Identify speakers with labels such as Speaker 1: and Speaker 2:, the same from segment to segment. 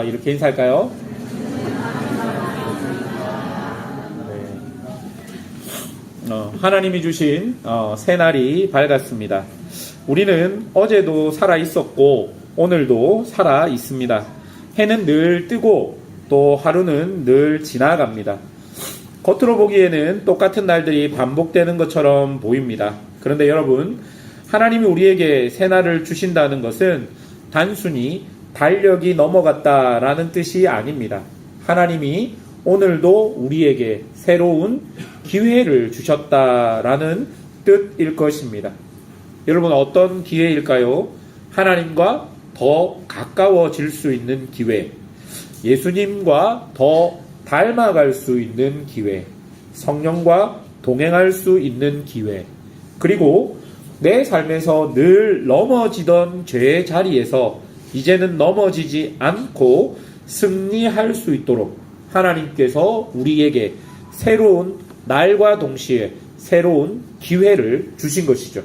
Speaker 1: 이렇게 인사할까요? 네. 하나님이 주신 새날이 밝았습니다. 우리는 어제도 살아 있었고 오늘도 살아 있습니다. 해는 늘 뜨고 또 하루는 늘 지나갑니다. 겉으로 보기에는 똑같은 날들이 반복되는 것처럼 보입니다. 그런데 여러분, 하나님이 우리에게 새날을 주신다는 것은 단순히 달력이 넘어갔다라는 뜻이 아닙니다. 하나님이 오늘도 우리에게 새로운 기회를 주셨다라는 뜻일 것입니다. 여러분, 어떤 기회일까요? 하나님과 더 가까워질 수 있는 기회, 예수님과 더 닮아갈 수 있는 기회, 성령과 동행할 수 있는 기회, 그리고 내 삶에서 늘 넘어지던 죄의 자리에서 이제는 넘어지지 않고 승리할 수 있도록 하나님께서 우리에게 새로운 날과 동시에 새로운 기회를 주신 것이죠.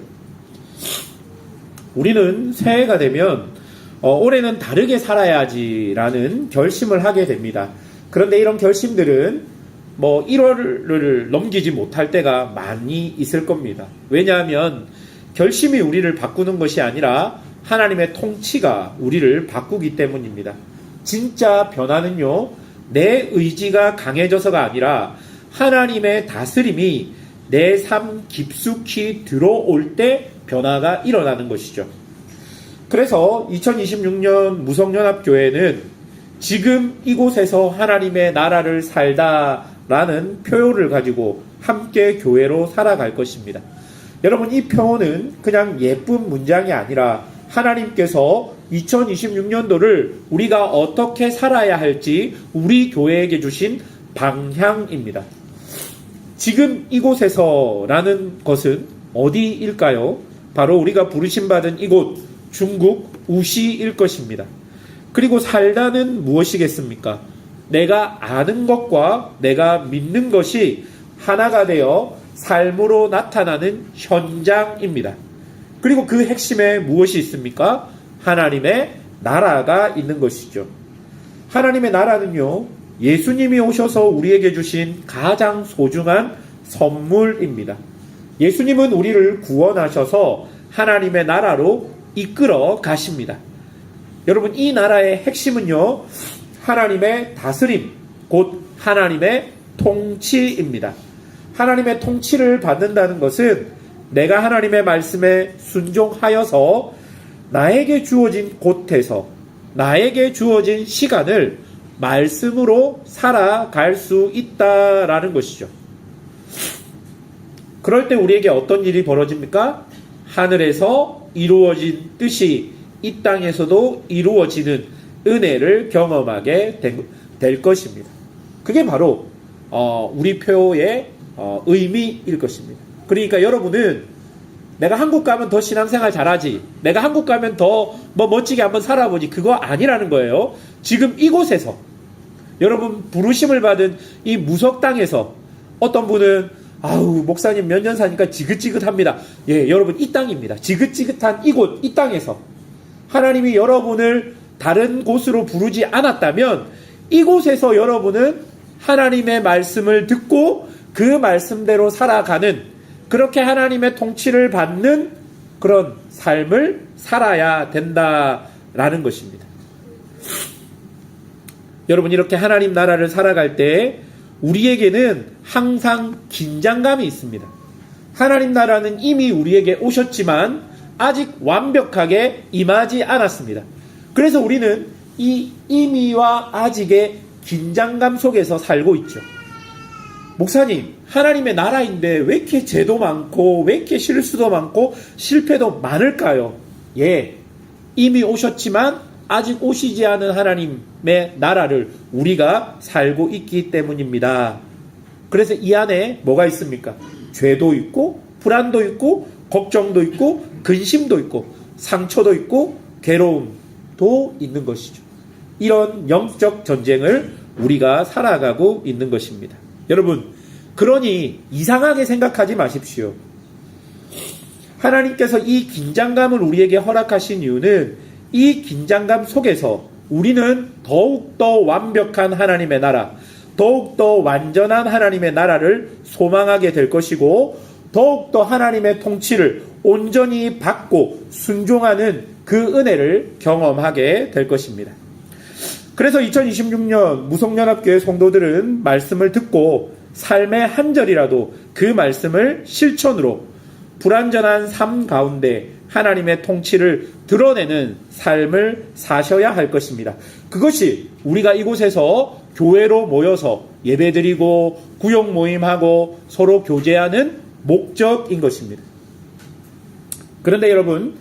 Speaker 1: 우리는 새해가 되면 올해는 다르게 살아야지라는 결심을 하게 됩니다. 그런데 이런 결심들은 1월을 넘기지 못할 때가 많이 있을 겁니다. 왜냐하면 결심이 우리를 바꾸는 것이 아니라 하나님의 통치가 우리를 바꾸기 때문입니다. 진짜 변화는요, 내 의지가 강해져서가 아니라 하나님의 다스림이 내 삶 깊숙이 들어올 때 변화가 일어나는 것이죠. 그래서 2026년 무성연합교회는 지금 이곳에서 하나님의 나라를 살다라는 표어를 가지고 함께 교회로 살아갈 것입니다. 여러분, 이 표어는 그냥 예쁜 문장이 아니라 하나님께서 2026년도를 우리가 어떻게 살아야 할지 우리 교회에게 주신 방향입니다. 지금 이곳에서라는 것은 어디일까요? 바로 우리가 부르심받은 이곳 중국 우시일 것입니다. 그리고 살다는 무엇이겠습니까? 내가 아는 것과 내가 믿는 것이 하나가 되어 삶으로 나타나는 현장입니다. 그리고 그 핵심에 무엇이 있습니까? 하나님의 나라가 있는 것이죠. 하나님의 나라는요, 예수님이 오셔서 우리에게 주신 가장 소중한 선물입니다. 예수님은 우리를 구원하셔서 하나님의 나라로 이끌어 가십니다. 여러분, 이 나라의 핵심은요, 하나님의 다스림, 곧 하나님의 통치입니다. 하나님의 통치를 받는다는 것은 내가 하나님의 말씀에 순종하여서 나에게 주어진 곳에서 나에게 주어진 시간을 말씀으로 살아갈 수 있다라는 것이죠. 그럴 때 우리에게 어떤 일이 벌어집니까? 하늘에서 이루어진 뜻이 이 땅에서도 이루어지는 은혜를 경험하게 될 것입니다. 그게 바로 우리 표의 의미일 것입니다. 그러니까 여러분은 내가 한국 가면 더 신앙생활 잘하지, 내가 한국 가면 더 멋지게 한번 살아보지, 그거 아니라는 거예요. 지금 이곳에서 여러분 부르심을 받은 이 무석 땅에서 어떤 분은 목사님 몇 년 사니까 지긋지긋합니다. 예, 여러분 이 땅입니다. 지긋지긋한 이곳, 이 땅에서 하나님이 여러분을 다른 곳으로 부르지 않았다면 이곳에서 여러분은 하나님의 말씀을 듣고 그 말씀대로 살아가는, 그렇게 하나님의 통치를 받는 그런 삶을 살아야 된다라는 것입니다. 여러분, 이렇게 하나님 나라를 살아갈 때 우리에게는 항상 긴장감이 있습니다. 하나님 나라는 이미 우리에게 오셨지만 아직 완벽하게 임하지 않았습니다. 그래서 우리는 이 이미와 아직의 긴장감 속에서 살고 있죠. 목사님, 하나님의 나라인데 왜 이렇게 죄도 많고 왜 이렇게 실수도 많고 실패도 많을까요? 예, 이미 오셨지만 아직 오시지 않은 하나님의 나라를 우리가 살고 있기 때문입니다. 그래서 이 안에 뭐가 있습니까? 죄도 있고 불안도 있고 걱정도 있고 근심도 있고 상처도 있고 괴로움도 있는 것이죠. 이런 영적 전쟁을 우리가 살아가고 있는 것입니다. 여러분, 그러니 이상하게 생각하지 마십시오. 하나님께서 이 긴장감을 우리에게 허락하신 이유는 이 긴장감 속에서 우리는 더욱더 완벽한 하나님의 나라, 더욱더 완전한 하나님의 나라를 소망하게 될 것이고 더욱더 하나님의 통치를 온전히 받고 순종하는 그 은혜를 경험하게 될 것입니다. 그래서 2026년 무속연합교회 성도들은 말씀을 듣고 삶의 한 절이라도 그 말씀을 실천으로 불완전한 삶 가운데 하나님의 통치를 드러내는 삶을 사셔야 할 것입니다. 그것이 우리가 이곳에서 교회로 모여서 예배드리고 구역 모임하고 서로 교제하는 목적인 것입니다. 그런데 여러분,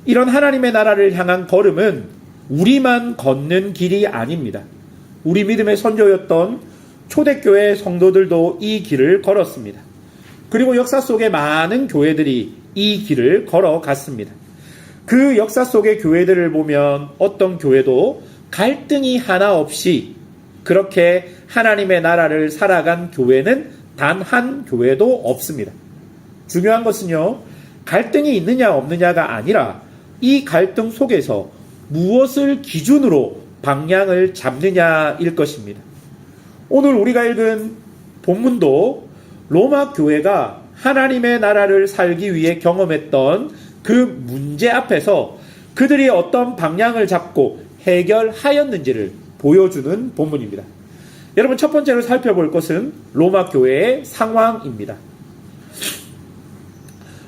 Speaker 1: 이런 하나님의 나라를 향한 걸음은 우리만 걷는 길이 아닙니다. 우리 믿음의 선조였던 초대교회 성도들도 이 길을 걸었습니다. 그리고 역사 속에 많은 교회들이 이 길을 걸어갔습니다. 그 역사 속의 교회들을 보면 어떤 교회도 갈등이 하나 없이 그렇게 하나님의 나라를 살아간 교회는 단 한 교회도 없습니다. 중요한 것은요, 갈등이 있느냐 없느냐가 아니라 이 갈등 속에서 무엇을 기준으로 방향을 잡느냐일 것입니다. 오늘 우리가 읽은 본문도 로마 교회가 하나님의 나라를 살기 위해 경험했던 그 문제 앞에서 그들이 어떤 방향을 잡고 해결하였는지를 보여주는 본문입니다. 여러분, 첫 번째로 살펴볼 것은 로마 교회의 상황입니다.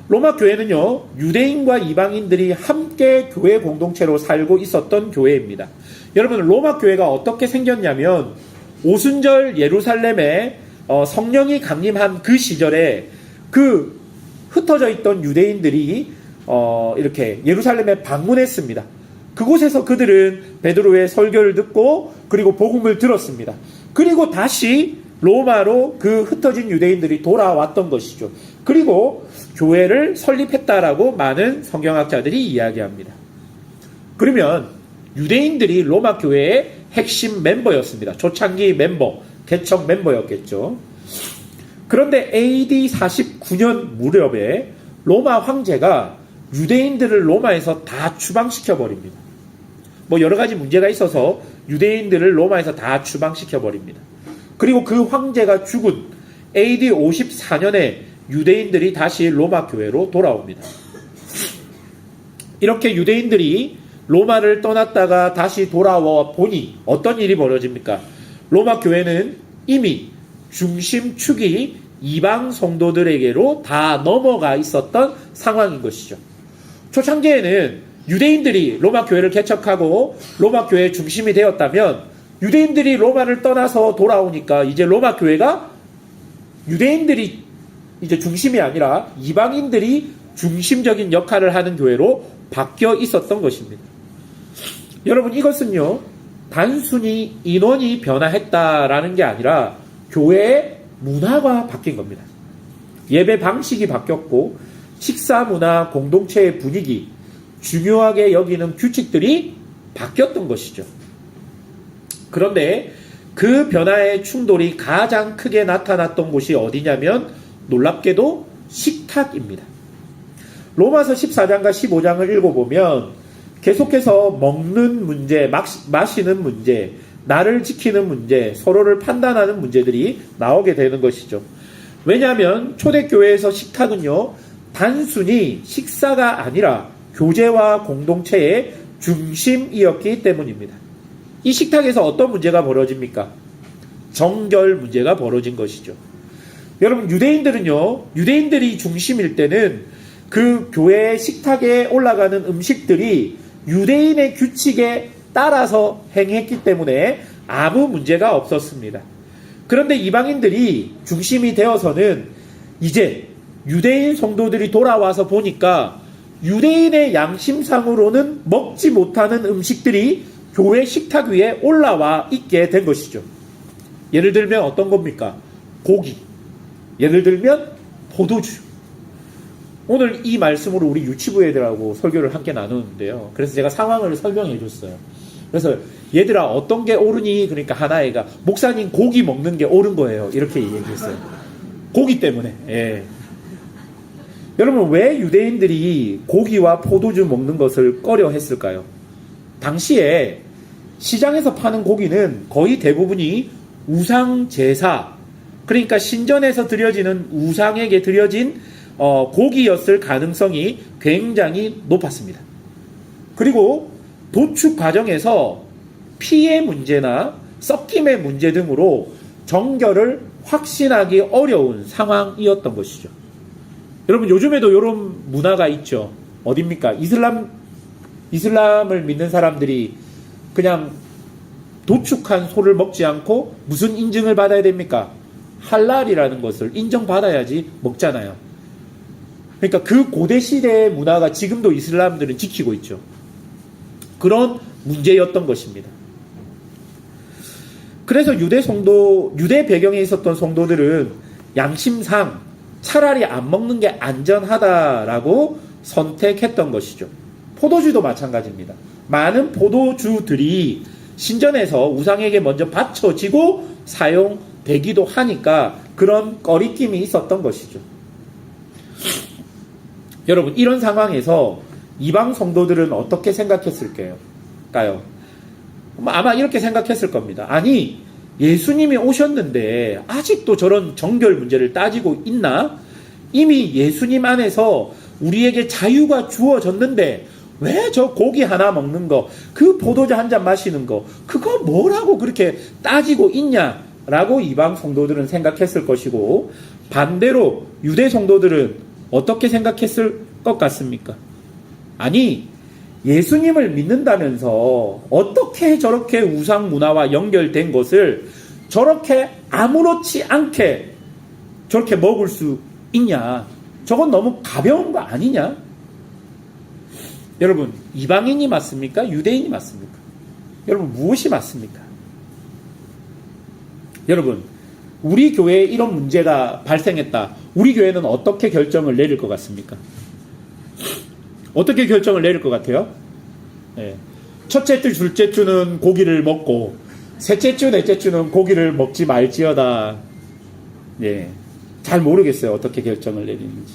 Speaker 1: 로마 교회는요, 유대인과 이방인들이 함께 교회 공동체로 살고 있었던 교회입니다. 여러분, 로마 교회가 어떻게 생겼냐면 오순절 예루살렘에 성령이 강림한 그 시절에 그 흩어져 있던 유대인들이 이렇게 예루살렘에 방문했습니다. 그곳에서 그들은 베드로의 설교를 듣고 그리고 복음을 들었습니다. 그리고 다시 로마로 그 흩어진 유대인들이 돌아왔던 것이죠. 그리고 교회를 설립했다라고 많은 성경학자들이 이야기합니다. 그러면 유대인들이 로마 교회의 핵심 멤버였습니다. 초창기 멤버, 개척 멤버였겠죠. 그런데 AD 49년 무렵에 로마 황제가 유대인들을 로마에서 다 추방시켜 버립니다. 여러 가지 문제가 있어서 유대인들을 로마에서 다 추방시켜 버립니다. 그리고 그 황제가 죽은 AD 54년에 유대인들이 다시 로마 교회로 돌아옵니다. 이렇게 유대인들이 로마를 떠났다가 다시 돌아와 보니 어떤 일이 벌어집니까? 로마 교회는 이미 중심축이 이방 성도들에게로 다 넘어가 있었던 상황인 것이죠. 초창기에는 유대인들이 로마 교회를 개척하고 로마 교회의 중심이 되었다면 유대인들이 로마를 떠나서 돌아오니까 이제 로마 교회가 유대인들이 이제 중심이 아니라 이방인들이 중심적인 역할을 하는 교회로 바뀌어 있었던 것입니다. 여러분, 이것은요, 단순히 인원이 변화했다라는 게 아니라 교회의 문화가 바뀐 겁니다. 예배 방식이 바뀌었고 식사 문화, 공동체의 분위기, 중요하게 여기는 규칙들이 바뀌었던 것이죠. 그런데 그 변화의 충돌이 가장 크게 나타났던 곳이 어디냐면 놀랍게도 식탁입니다. 로마서 14장과 15장을 읽어보면 계속해서 먹는 문제, 마시는 문제, 나를 지키는 문제, 서로를 판단하는 문제들이 나오게 되는 것이죠. 왜냐하면 초대교회에서 식탁은요, 단순히 식사가 아니라 교제와 공동체의 중심이었기 때문입니다. 이 식탁에서 어떤 문제가 벌어집니까? 정결 문제가 벌어진 것이죠. 여러분, 유대인들이 중심일 때는 그 교회의 식탁에 올라가는 음식들이 유대인의 규칙에 따라서 행했기 때문에 아무 문제가 없었습니다. 그런데 이방인들이 중심이 되어서는 이제 유대인 성도들이 돌아와서 보니까 유대인의 양심상으로는 먹지 못하는 음식들이 교회 식탁 위에 올라와 있게 된 것이죠. 예를 들면 어떤 겁니까? 고기. 예를 들면 포도주. 오늘 이 말씀으로 우리 유치부 애들하고 설교를 함께 나누는데요. 그래서 제가 상황을 설명해 줬어요. 그래서 얘들아 어떤 게 옳으니? 그러니까 하나애가 목사님 고기 먹는 게 옳은 거예요. 이렇게 얘기했어요. 고기 때문에. 예. 여러분, 왜 유대인들이 고기와 포도주 먹는 것을 꺼려 했을까요? 당시에 시장에서 파는 고기는 거의 대부분이 우상 제사, 그러니까 신전에서 드려지는 우상에게 드려진 고기였을 가능성이 굉장히 높았습니다. 그리고 도축 과정에서 피의 문제나 섞임의 문제 등으로 정결을 확신하기 어려운 상황이었던 것이죠. 여러분, 요즘에도 이런 문화가 있죠. 어딥니까? 이슬람을 믿는 사람들이 그냥 도축한 소를 먹지 않고 무슨 인증을 받아야 됩니까? 할랄이라는 것을 인정받아야지 먹잖아요. 그러니까 그 고대 시대의 문화가 지금도 이슬람들은 지키고 있죠. 그런 문제였던 것입니다. 그래서 유대 배경에 있었던 성도들은 양심상 차라리 안 먹는 게 안전하다라고 선택했던 것이죠. 포도주도 마찬가지입니다. 많은 포도주들이 신전에서 우상에게 먼저 바쳐지고 사용되기도 하니까 그런 꺼리낌이 있었던 것이죠. 여러분, 이런 상황에서 이방 성도들은 어떻게 생각했을까요? 아마 이렇게 생각했을 겁니다. 아니, 예수님이 오셨는데 아직도 저런 정결 문제를 따지고 있나? 이미 예수님 안에서 우리에게 자유가 주어졌는데 왜 저 고기 하나 먹는 거, 그 포도주 한 잔 마시는 거, 그거 뭐라고 그렇게 따지고 있냐라고 이방 성도들은 생각했을 것이고, 반대로 유대 성도들은 어떻게 생각했을 것 같습니까? 아니, 예수님을 믿는다면서 어떻게 저렇게 우상 문화와 연결된 것을 저렇게 아무렇지 않게 저렇게 먹을 수 있냐? 저건 너무 가벼운 거 아니냐? 여러분, 이방인이 맞습니까? 유대인이 맞습니까? 여러분, 무엇이 맞습니까? 여러분, 우리 교회에 이런 문제가 발생했다. 우리 교회는 어떻게 결정을 내릴 것 같습니까? 어떻게 결정을 내릴 것 같아요? 네. 첫째 주, 둘째 주는 고기를 먹고, 셋째 주, 넷째 주는 고기를 먹지 말지어다. 네. 잘 모르겠어요. 어떻게 결정을 내리는지.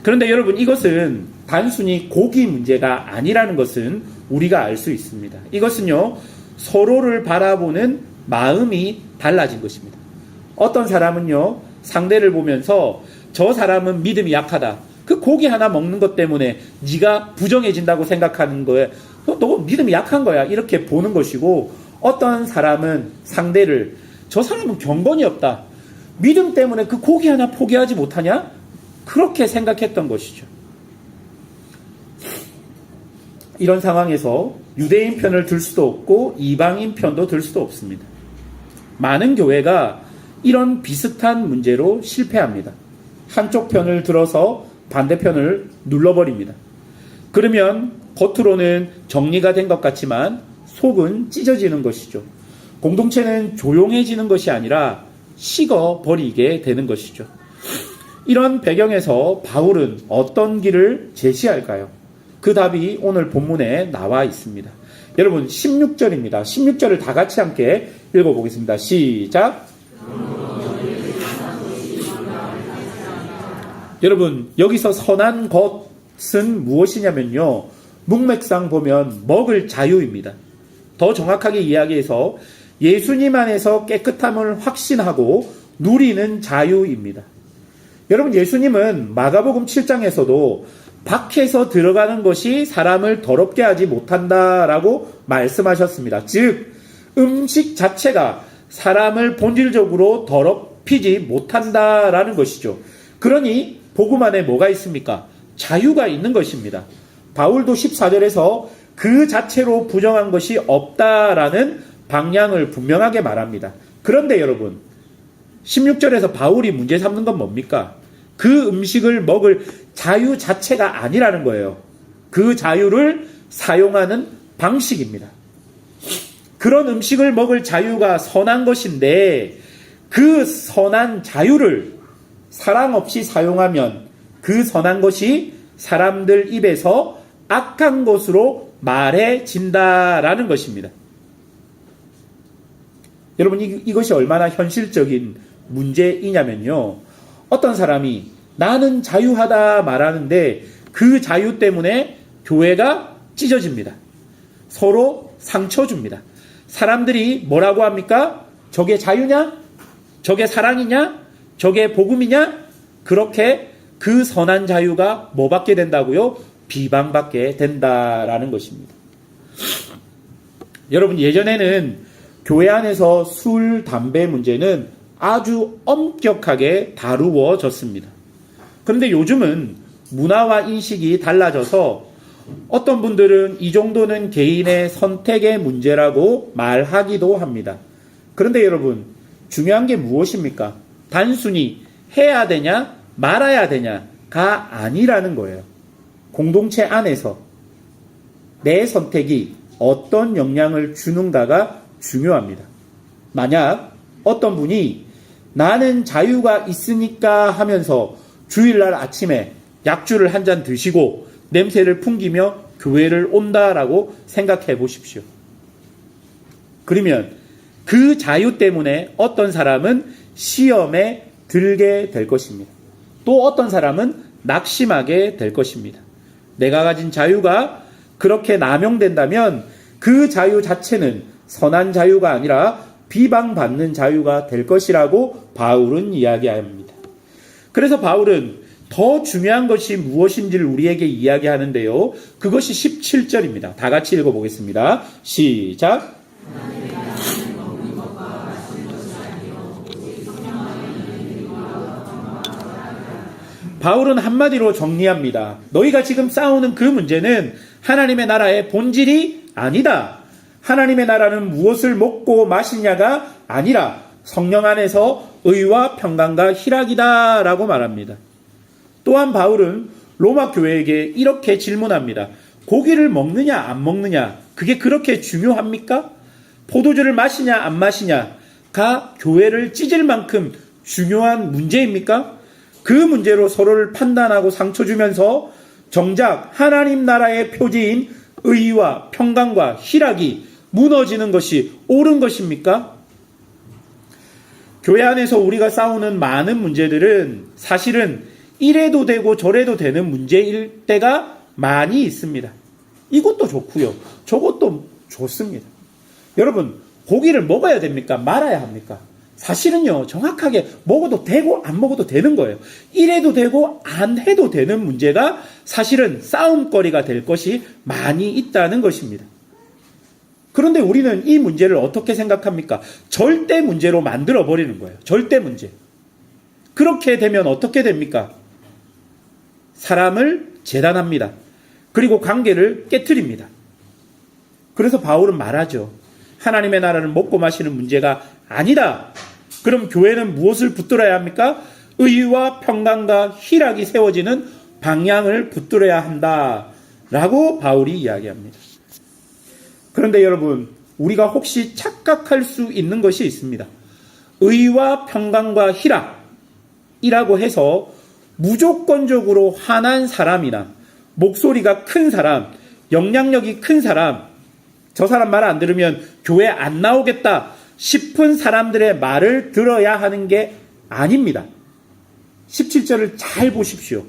Speaker 1: 그런데 여러분, 이것은 단순히 고기 문제가 아니라는 것은 우리가 알 수 있습니다. 이것은요, 서로를 바라보는 마음이 달라진 것입니다. 어떤 사람은요, 상대를 보면서 저 사람은 믿음이 약하다. 그 고기 하나 먹는 것 때문에 네가 부정해진다고 생각하는 거에 너 믿음이 약한 거야. 이렇게 보는 것이고, 어떤 사람은 상대를 저 사람은 경건이 없다. 믿음 때문에 그 고기 하나 포기하지 못하냐? 그렇게 생각했던 것이죠. 이런 상황에서 유대인 편을 들 수도 없고 이방인 편도 들 수도 없습니다. 많은 교회가 이런 비슷한 문제로 실패합니다. 한쪽 편을 들어서 반대편을 눌러버립니다. 그러면 겉으로는 정리가 된 것 같지만 속은 찢어지는 것이죠. 공동체는 조용해지는 것이 아니라 식어버리게 되는 것이죠. 이런 배경에서 바울은 어떤 길을 제시할까요? 그 답이 오늘 본문에 나와 있습니다. 여러분, 16절입니다. 16절을 다 같이 함께 읽어보겠습니다. 시작! 여러분, 여기서 선한 것은 무엇이냐면요, 문맥상 보면 먹을 자유입니다. 더 정확하게 이야기해서 예수님 안에서 깨끗함을 확신하고 누리는 자유입니다. 여러분, 예수님은 마가복음 7장에서도 밖에서 들어가는 것이 사람을 더럽게 하지 못한다라고 말씀하셨습니다. 즉, 음식 자체가 사람을 본질적으로 더럽히지 못한다라는 것이죠. 그러니 복음 안에 뭐가 있습니까? 자유가 있는 것입니다. 바울도 14절에서 그 자체로 부정한 것이 없다라는 방향을 분명하게 말합니다. 그런데 여러분, 16절에서 바울이 문제 삼는 건 뭡니까? 그 음식을 먹을 자유 자체가 아니라는 거예요. 그 자유를 사용하는 방식입니다. 그런 음식을 먹을 자유가 선한 것인데 그 선한 자유를 사랑 없이 사용하면 그 선한 것이 사람들 입에서 악한 것으로 말해진다라는 것입니다. 여러분, 이것이 얼마나 현실적인 문제이냐면요, 어떤 사람이 나는 자유하다 말하는데 그 자유 때문에 교회가 찢어집니다. 서로 상처 줍니다. 사람들이 뭐라고 합니까? 저게 자유냐? 저게 사랑이냐? 저게 복음이냐? 그렇게 그 선한 자유가 뭐 받게 된다고요? 비방받게 된다라는 것입니다. 여러분, 예전에는 교회 안에서 술, 담배 문제는 아주 엄격하게 다루어졌습니다. 그런데 요즘은 문화와 인식이 달라져서 어떤 분들은 이 정도는 개인의 선택의 문제라고 말하기도 합니다. 그런데 여러분, 중요한 게 무엇입니까? 단순히 해야 되냐 말아야 되냐가 아니라는 거예요. 공동체 안에서 내 선택이 어떤 영향을 주는가가 중요합니다. 만약 어떤 분이 나는 자유가 있으니까 하면서 주일날 아침에 약주를 한 잔 드시고 냄새를 풍기며 교회를 온다라고 생각해 보십시오. 그러면 그 자유 때문에 어떤 사람은 시험에 들게 될 것입니다. 또 어떤 사람은 낙심하게 될 것입니다. 내가 가진 자유가 그렇게 남용된다면 그 자유 자체는 선한 자유가 아니라 비방받는 자유가 될 것이라고 바울은 이야기합니다. 그래서 바울은 더 중요한 것이 무엇인지를 우리에게 이야기하는데요. 그것이 17절입니다. 다 같이 읽어보겠습니다. 시작. 바울은 한마디로 정리합니다. 너희가 지금 싸우는 그 문제는 하나님의 나라의 본질이 아니다. 하나님의 나라는 무엇을 먹고 마시냐가 아니라 성령 안에서 의와 평강과 희락이다 라고 말합니다. 또한 바울은 로마 교회에게 이렇게 질문합니다. 고기를 먹느냐 안 먹느냐 그게 그렇게 중요합니까? 포도주를 마시냐 안 마시냐가 교회를 찢을 만큼 중요한 문제입니까? 그 문제로 서로를 판단하고 상처 주면서 정작 하나님 나라의 표지인 의와 평강과 희락이 무너지는 것이 옳은 것입니까? 교회 안에서 우리가 싸우는 많은 문제들은 사실은 이래도 되고 저래도 되는 문제일 때가 많이 있습니다. 이것도 좋고요. 저것도 좋습니다. 여러분, 고기를 먹어야 됩니까? 말아야 합니까? 사실은요, 정확하게 먹어도 되고 안 먹어도 되는 거예요. 이래도 되고 안 해도 되는 문제가 사실은 싸움거리가 될 것이 많이 있다는 것입니다. 그런데 우리는 이 문제를 어떻게 생각합니까? 절대 문제로 만들어버리는 거예요. 절대 문제. 그렇게 되면 어떻게 됩니까? 사람을 재단합니다. 그리고 관계를 깨트립니다. 그래서 바울은 말하죠. 하나님의 나라는 먹고 마시는 문제가 아니다. 그럼 교회는 무엇을 붙들어야 합니까? 의와 평강과 희락이 세워지는 방향을 붙들어야 한다. 라고 바울이 이야기합니다. 그런데 여러분, 우리가 혹시 착각할 수 있는 것이 있습니다. 의와 평강과 희락이라고 해서 무조건적으로 화난 사람이나 목소리가 큰 사람, 영향력이 큰 사람, 저 사람 말 안 들으면 교회 안 나오겠다 싶은 사람들의 말을 들어야 하는 게 아닙니다. 17절을 잘 보십시오.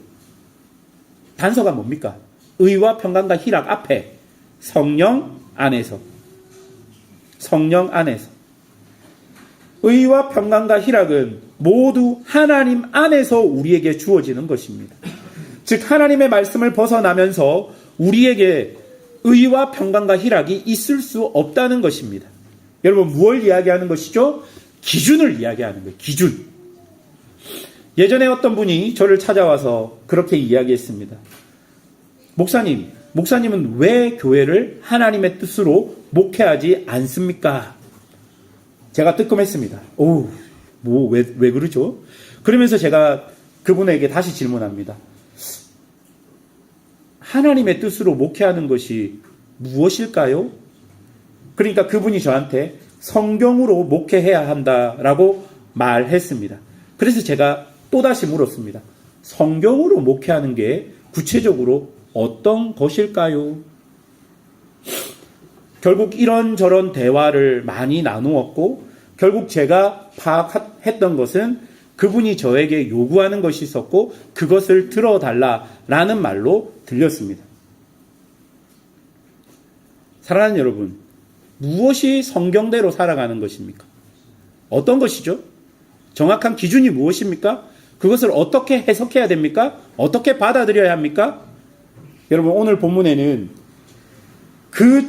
Speaker 1: 단서가 뭡니까? 의와 평강과 희락 앞에 성령 안에서. 성령 안에서. 의와 평강과 희락은 모두 하나님 안에서 우리에게 주어지는 것입니다. 즉 하나님의 말씀을 벗어나면서 우리에게 의와 평강과 희락이 있을 수 없다는 것입니다. 여러분, 무엇을 이야기하는 것이죠? 기준을 이야기하는 거예요. 기준. 예전에 어떤 분이 저를 찾아와서 그렇게 이야기했습니다. 목사님은 왜 교회를 하나님의 뜻으로 목회하지 않습니까? 제가 뜨끔했습니다. 왜 그러죠? 그러면서 제가 그분에게 다시 질문합니다. 하나님의 뜻으로 목회하는 것이 무엇일까요? 그러니까 그분이 저한테 성경으로 목회해야 한다라고 말했습니다. 그래서 제가 또다시 물었습니다. 성경으로 목회하는 게 구체적으로 어떤 것일까요? 결국 이런저런 대화를 많이 나누었고 결국 제가 파악했던 것은 그분이 저에게 요구하는 것이 있었고 그것을 들어달라라는 말로 들렸습니다. 사랑하는 여러분,
Speaker 2: 무엇이 성경대로 살아가는 것입니까? 어떤 것이죠? 정확한 기준이 무엇입니까? 그것을 어떻게 해석해야 됩니까? 어떻게 받아들여야 합니까? 여러분, 오늘 본문에는 그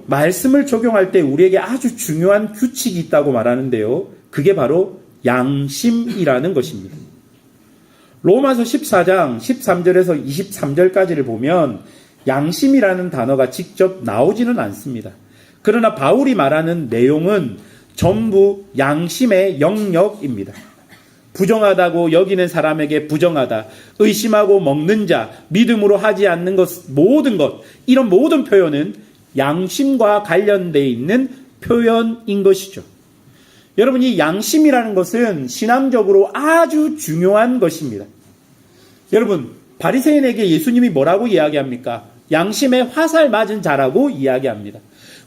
Speaker 2: 말씀을 적용할 때 우리에게 아주 중요한 규칙이 있다고 말하는데요. 그게 바로 양심이라는 것입니다. 로마서 14장 13절에서 23절까지를 보면 양심이라는 단어가 직접 나오지는 않습니다. 그러나 바울이 말하는 내용은 전부 양심의 영역입니다. 부정하다고 여기는 사람에게 부정하다, 의심하고 먹는 자, 믿음으로 하지 않는 것, 모든 것, 이런 모든 표현은 양심과 관련되어 있는 표현인 것이죠. 여러분, 이 양심이라는 것은 신앙적으로 아주 중요한 것입니다. 여러분, 바리새인에게 예수님이 뭐라고 이야기합니까? 양심에 화살 맞은 자라고 이야기합니다.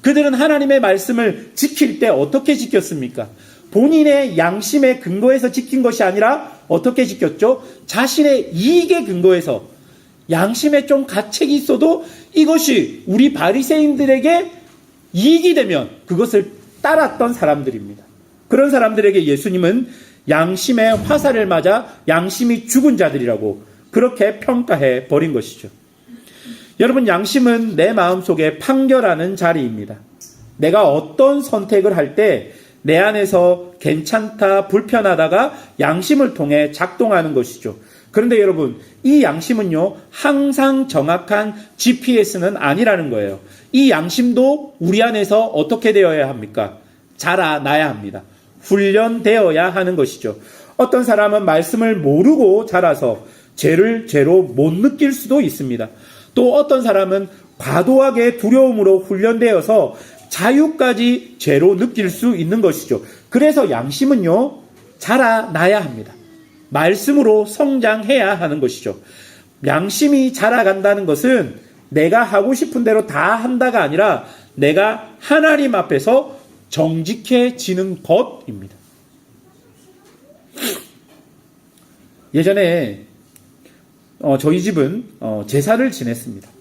Speaker 2: 그들은 하나님의 말씀을 지킬 때 어떻게 지켰습니까? 본인의 양심의 근거에서 지킨 것이 아니라 어떻게 지켰죠? 자신의 이익에 근거해서, 양심에 좀 가책이 있어도 이것이 우리 바리새인들에게 이익이 되면 그것을 따랐던 사람들입니다. 그런 사람들에게 예수님은 양심의 화살을 맞아 양심이 죽은 자들이라고 그렇게 평가해 버린 것이죠. 여러분, 양심은 내 마음속에 판결하는 자리입니다. 내가 어떤 선택을 할 때 내 안에서 괜찮다, 불편하다가 양심을 통해 작동하는 것이죠. 그런데 여러분, 이 양심은요, 항상 정확한 GPS는 아니라는 거예요. 이 양심도 우리 안에서 어떻게 되어야 합니까? 자라나야 합니다. 훈련되어야 하는 것이죠. 어떤 사람은 말씀을 모르고 자라서 죄를 죄로 못 느낄 수도 있습니다. 또 어떤 사람은 과도하게 두려움으로 훈련되어서 자유까지 죄로 느낄 수 있는 것이죠. 그래서 양심은요, 자라나야 합니다. 말씀으로 성장해야 하는 것이죠. 양심이 자라간다는 것은 내가 하고 싶은 대로 다 한다가 아니라 내가 하나님 앞에서 정직해지는 것입니다. 예전에 저희 집은 제사를 지냈습니다.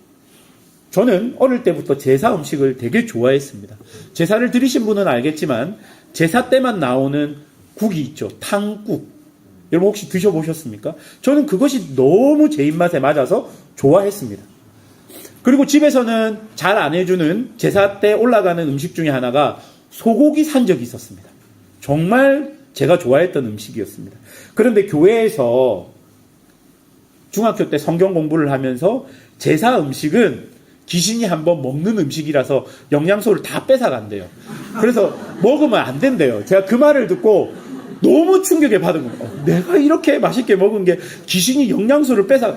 Speaker 2: 저는 어릴 때부터 제사 음식을 되게 좋아했습니다. 제사를 드리신 분은 알겠지만 제사 때만 나오는 국이 있죠. 탕국. 여러분 혹시 드셔보셨습니까? 저는 그것이 너무 제 입맛에 맞아서 좋아했습니다. 그리고 집에서는 잘 안 해주는 제사 때 올라가는 음식 중에 하나가 소고기 산적이 있었습니다. 정말 제가 좋아했던 음식이었습니다. 그런데 교회에서 중학교 때 성경 공부를 하면서 제사 음식은 귀신이 한번 먹는 음식이라서 영양소를 다 뺏어간대요. 그래서 먹으면 안 된대요. 제가 그 말을 듣고 너무 충격에 받은 거예요. 내가 이렇게 맛있게 먹은 게 귀신이 영양소를 뺏어.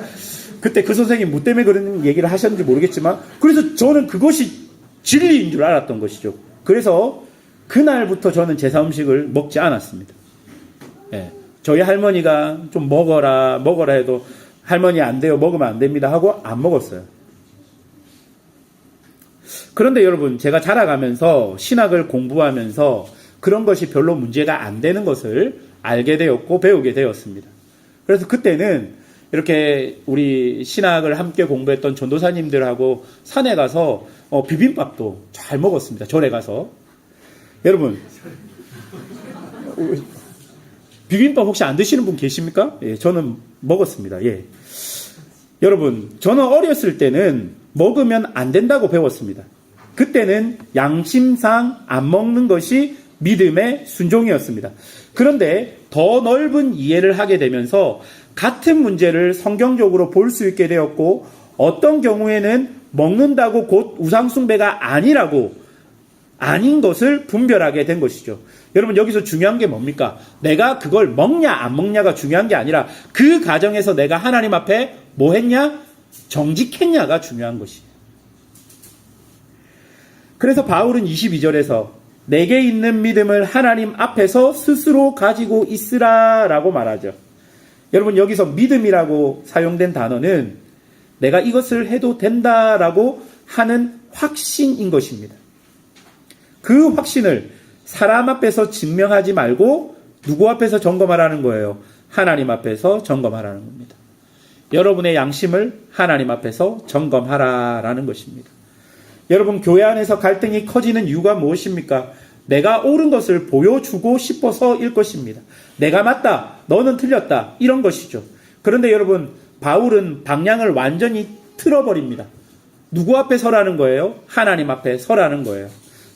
Speaker 2: 그때 그 선생님 뭐 때문에 그런 얘기를 하셨는지 모르겠지만, 그래서 저는 그것이 진리인 줄 알았던 것이죠. 그래서 그날부터 저는 제사 음식을 먹지 않았습니다. 예, 저희 할머니가 좀 먹어라 해도 할머니 안 돼요, 먹으면 안 됩니다 하고 안 먹었어요. 그런데 여러분, 제가 자라가면서 신학을 공부하면서 그런 것이 별로 문제가 안 되는 것을 알게 되었고 배우게 되었습니다. 그래서 그때는 이렇게 우리 신학을 함께 공부했던 전도사님들하고 산에 가서 비빔밥도 잘 먹었습니다. 절에 가서. 여러분, 비빔밥 혹시 안 드시는 분 계십니까? 예, 저는 먹었습니다. 예. 여러분, 저는 어렸을 때는 먹으면 안 된다고 배웠습니다. 그때는 양심상 안 먹는 것이 믿음의 순종이었습니다. 그런데 더 넓은 이해를 하게 되면서 같은 문제를 성경적으로 볼 수 있게 되었고, 어떤 경우에는 먹는다고 곧 우상숭배가 아닌 것을 분별하게 된 것이죠. 여러분, 여기서 중요한 게 뭡니까? 내가 그걸 먹냐 안 먹냐가 중요한 게 아니라 그 과정에서 내가 하나님 앞에 뭐 했냐? 정직했냐가 중요한 것이에요. 그래서 바울은 22절에서 내게 있는 믿음을 하나님 앞에서 스스로 가지고 있으라 라고 말하죠. 여러분, 여기서 믿음이라고 사용된 단어는 내가 이것을 해도 된다라고 하는 확신인 것입니다. 그 확신을 사람 앞에서 증명하지 말고 누구 앞에서 점검하라는 거예요? 하나님 앞에서 점검하라는 겁니다. 여러분의 양심을 하나님 앞에서 점검하라라는 것입니다. 여러분, 교회 안에서 갈등이 커지는 이유가 무엇입니까? 내가 옳은 것을 보여주고 싶어서일 것입니다. 내가 맞다, 너는 틀렸다, 이런 것이죠. 그런데 여러분, 바울은 방향을 완전히 틀어버립니다. 누구 앞에 서라는 거예요? 하나님 앞에 서라는 거예요.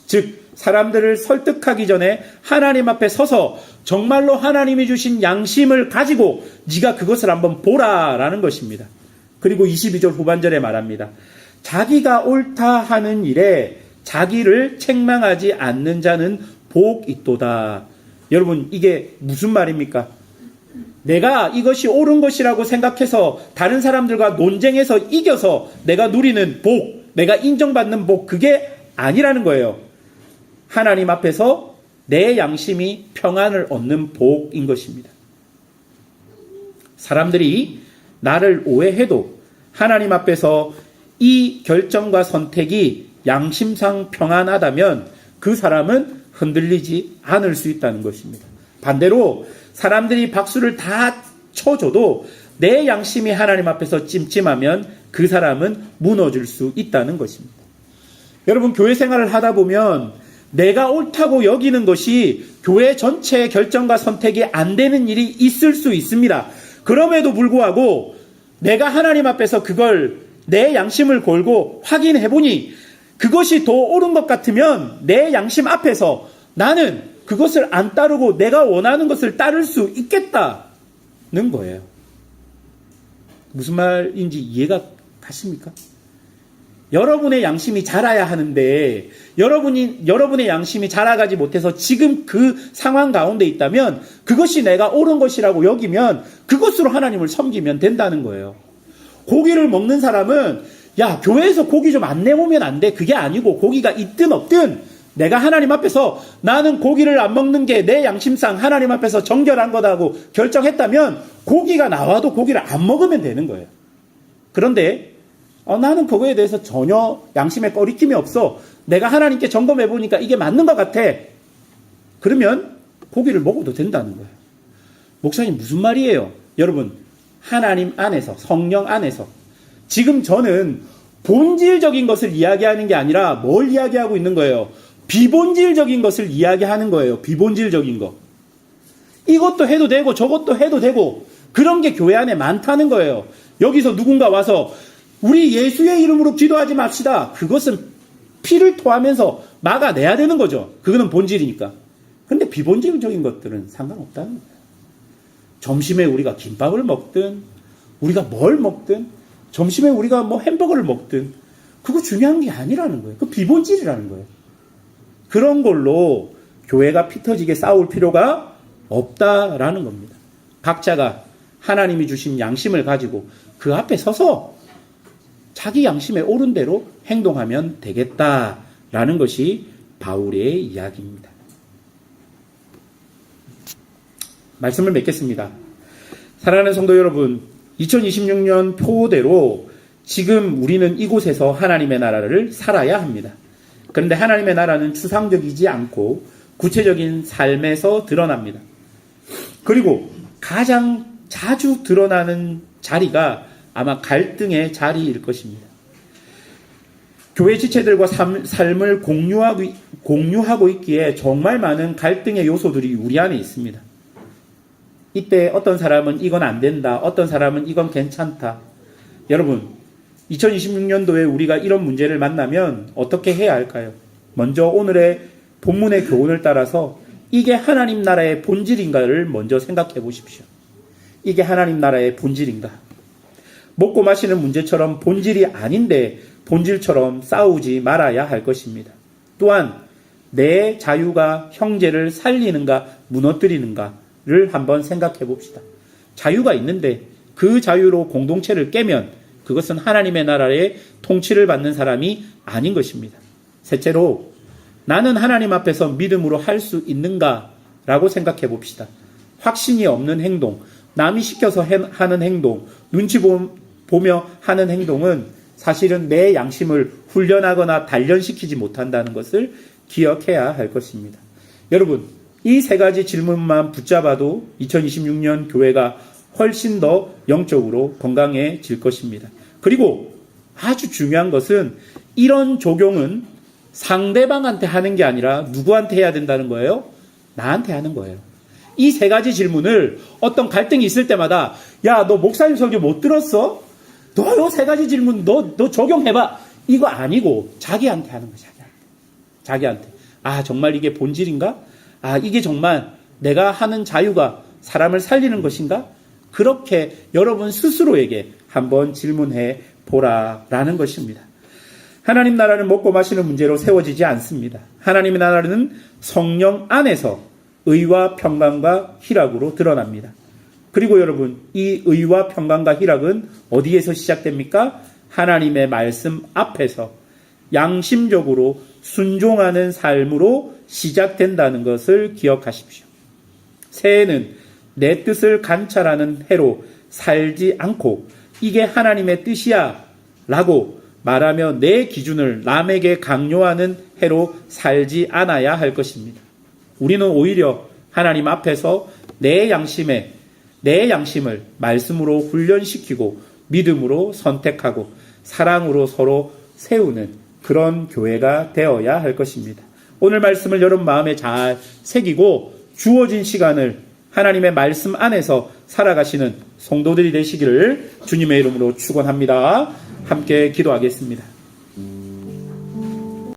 Speaker 2: 즉, 사람들을 설득하기 전에 하나님 앞에 서서 정말로 하나님이 주신 양심을 가지고 네가 그것을 한번 보라라는 것입니다. 그리고 22절 후반절에 말합니다. 자기가 옳다 하는 일에 자기를 책망하지 않는 자는 복 있도다. 여러분, 이게 무슨 말입니까? 내가 이것이 옳은 것이라고 생각해서 다른 사람들과 논쟁해서 이겨서 내가 누리는 복, 내가 인정받는 복, 그게 아니라는 거예요. 하나님 앞에서 내 양심이 평안을 얻는 복인 것입니다. 사람들이 나를 오해해도 하나님 앞에서 이 결정과 선택이 양심상 평안하다면 그 사람은 흔들리지 않을 수 있다는 것입니다. 반대로 사람들이 박수를 다 쳐줘도 내 양심이 하나님 앞에서 찜찜하면 그 사람은 무너질 수 있다는 것입니다. 여러분, 교회 생활을 하다 보면 내가 옳다고 여기는 것이 교회 전체의 결정과 선택이 안 되는 일이 있을 수 있습니다. 그럼에도 불구하고 내가 하나님 앞에서 그걸 내 양심을 걸고 확인해보니 그것이 더 옳은 것 같으면 내 양심 앞에서 나는 그것을 안 따르고 내가 원하는 것을 따를 수 있겠다는 거예요. 무슨 말인지 이해가 가십니까? 여러분의 양심이 자라야 하는데 여러분의 양심이 자라가지 못해서 지금 그 상황 가운데 있다면 그것이 내가 옳은 것이라고 여기면 그것으로 하나님을 섬기면 된다는 거예요. 고기를 먹는 사람은 야, 교회에서 고기 좀 안 내오면 안 돼. 그게 아니고 고기가 있든 없든 내가 하나님 앞에서 나는 고기를 안 먹는 게 내 양심상 하나님 앞에서 정결한 거다고 결정했다면 고기가 나와도 고기를 안 먹으면 되는 거예요. 그런데 나는 그거에 대해서 전혀 양심에 꺼리낌이 없어. 내가 하나님께 점검해 보니까 이게 맞는 것 같아. 그러면 고기를 먹어도 된다는 거예요. 목사님, 무슨 말이에요? 여러분, 하나님 안에서, 성령 안에서 지금 저는 본질적인 것을 이야기하는 게 아니라 뭘 이야기하고 있는 거예요? 비본질적인 것을 이야기하는 거예요. 비본질적인 거. 이것도 해도 되고 저것도 해도 되고 그런 게 교회 안에 많다는 거예요. 여기서 누군가 와서 우리 예수의 이름으로 기도하지 맙시다. 그것은 피를 토하면서 막아내야 되는 거죠. 그거는 본질이니까. 그런데 비본질적인 것들은 상관없다는 거예요. 점심에 우리가 김밥을 먹든 우리가 뭘 먹든 점심에 우리가 뭐 햄버거를 먹든 그거 중요한 게 아니라는 거예요. 그 비본질이라는 거예요. 그런 걸로 교회가 피 터지게 싸울 필요가 없다라는 겁니다. 각자가 하나님이 주신 양심을 가지고 그 앞에 서서 자기 양심에 옳은 대로 행동하면 되겠다라는 것이 바울의 이야기입니다. 말씀을 맺겠습니다. 사랑하는 성도 여러분, 2026년 표대로 지금 우리는 이곳에서 하나님의 나라를 살아야 합니다. 그런데 하나님의 나라는 추상적이지 않고 구체적인 삶에서 드러납니다. 그리고 가장 자주 드러나는 자리가 아마 갈등의 자리일 것입니다. 교회 지체들과 삶을 공유하고 있기에 정말 많은 갈등의 요소들이 우리 안에 있습니다. 이때 어떤 사람은 이건 안 된다, 어떤 사람은 이건 괜찮다. 여러분, 2026년도에 우리가 이런 문제를 만나면 어떻게 해야 할까요? 먼저 오늘의 본문의 교훈을 따라서 이게 하나님 나라의 본질인가를 먼저 생각해 보십시오. 이게 하나님 나라의 본질인가? 먹고 마시는 문제처럼 본질이 아닌데 본질처럼 싸우지 말아야 할 것입니다. 또한 내 자유가 형제를 살리는가 무너뜨리는가를 한번 생각해 봅시다. 자유가 있는데 그 자유로 공동체를 깨면 그것은 하나님의 나라의 통치를 받는 사람이 아닌 것입니다. 셋째로, 나는 하나님 앞에서 믿음으로 할 수 있는가라고 생각해 봅시다. 확신이 없는 행동, 남이 시켜서 하는 행동, 눈치 보며 하는 행동은 사실은 내 양심을 훈련하거나 단련시키지 못한다는 것을 기억해야 할 것입니다. 여러분, 이 세 가지 질문만 붙잡아도 2026년 교회가 훨씬 더 영적으로 건강해질 것입니다. 그리고 아주 중요한 것은 이런 적용은 상대방한테 하는 게 아니라 누구한테 해야 된다는 거예요? 나한테 하는 거예요. 이 세 가지 질문을 어떤 갈등이 있을 때마다 야, 너 목사님 설교 못 들었어? 너 요 세 가지 질문 너 적용해봐. 이거 아니고 자기한테 하는 거야. 자기한테. 아, 정말 이게 본질인가? 아, 이게 정말 내가 하는 자유가 사람을 살리는 것인가? 그렇게 여러분 스스로에게 한번 질문해 보라라는 것입니다. 하나님 나라는 먹고 마시는 문제로 세워지지 않습니다. 하나님의 나라는 성령 안에서 의와 평강과 희락으로 드러납니다. 그리고 여러분, 이 의와 평강과 희락은 어디에서 시작됩니까? 하나님의 말씀 앞에서 양심적으로 순종하는 삶으로 시작된다는 것을 기억하십시오. 새해는 내 뜻을 관찰하는 해로 살지 않고 이게 하나님의 뜻이야 라고 말하며 내 기준을 남에게 강요하는 해로 살지 않아야 할 것입니다. 우리는 오히려 하나님 앞에서 내 양심을 말씀으로 훈련시키고 믿음으로 선택하고 사랑으로 서로 세우는 그런 교회가 되어야 할 것입니다. 오늘 말씀을 여러분 마음에 잘 새기고 주어진 시간을 하나님의 말씀 안에서 살아가시는 성도들이 되시기를 주님의 이름으로 축원합니다. 함께 기도하겠습니다.